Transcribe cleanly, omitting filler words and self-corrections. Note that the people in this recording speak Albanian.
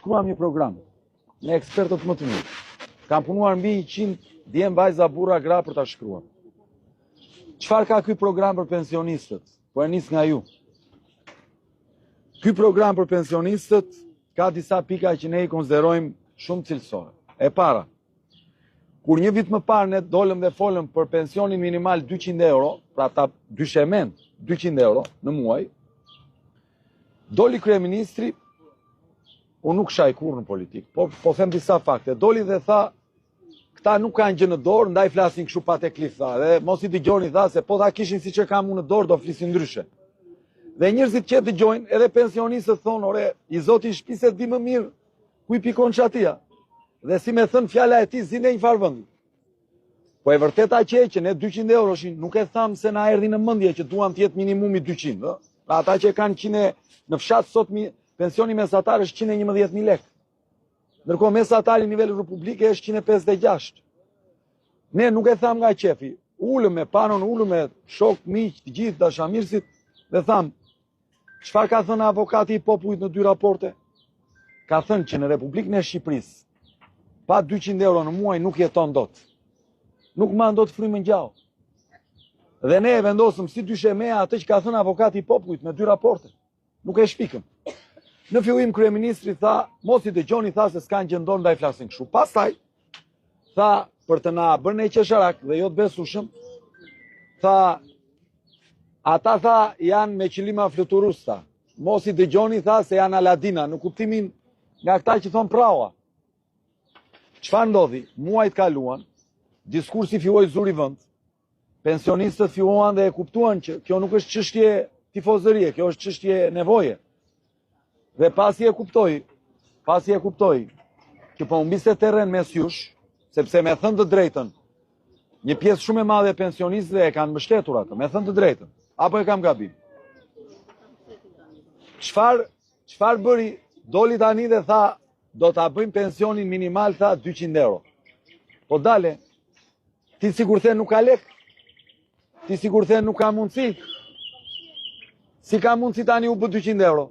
shkruam një program me ekspertët më të mirë. Kam punuar mbi 100 djem, vajza, burra, gra për ta shkruar. Çfarë ka ky program për pensionistët? Po e nis nga ju. Ky program për pensionistët ka disa pika që ne i konsiderojmë shumë cilësore. E para, kur një vit më parë ne dolëm dhe folëm për pensionin minimal 200 euro, pra ta dyshemen 200 euro në muaj, doli kryeministri, unë nuk shaj kur në politikë, po them disa fakte, doli dhe tha, këta nuk kanë gjë në dorë, ndaj flasin kështu pa teklif, tha, dhe mos i dëgjoni, tha, se po ta kishin si që kam unë në dorë, do flisin ndryshe. Dhe njerëzit që dëgjojnë, edhe pensionistët thonë, ore, i zoti shpiset di më mirë, ku i pikon qatia. Dhe si me thënë fjala e ti, zine një farë vëndi. Po e vërteta që ne 200 euro shin, nuk e thamë se na erdi në mëndje që duam tjetë minimumi 200. Pra ata që kanë në fshat sot pensioni mesatar është 111.000 lek. Ndërkohë mesatari në nivel republike është 156. Ne nuk e thamë nga qefi. Ullëm me panon, ullëm me shok, miq, të gjithë dashamirësit dhe thamë, çfarë ka thënë avokati i popullit në 2 raporte? Ka thënë që në Republikën e Shqipërisë pa 200 euro në muaj nuk jeton dot. Nuk ma ndot frymën gjallë. Dhe ne e vendosëm si dyshemeja atë që ka thënë avokati i popullit me 2 raporte. Nuk e shpikëm. Në fillim kryeministri tha, mos i dëgjoni, tha se s'kan gjendon ndaj flasin kështu. Pastaj tha për të na bërë ne qesharak dhe jo të besueshëm, tha ata tha janë me qëllima fluturus, tha. Mos i dëgjoni, tha se janë Aladina, në kuptimin nga këta që thon praua. Çfarë ndodhi? Muajt kaluan, diskursi filloi zuri vend. Pensionistët filluan dhe e kuptuan që kjo nuk është çështje tifozërie, kjo është çështje nevoje. Dhe pasi e kuptoi që po humbiste terren mes jush, sepse me thënë të drejtën, një pjesë shumë e madhe e pensionistëve e kanë mbështetur atë, me thënë të drejtën, apo e kam gabim? Çfarë bëri? Doli tani dhe tha, do ta bëjmë pensionin minimal, tha 200 euro. Po dale, ti sigur the nuk ka lek? Ti sigur the nuk ka mundësi? Si ka mundësi tani u bë 200 euro?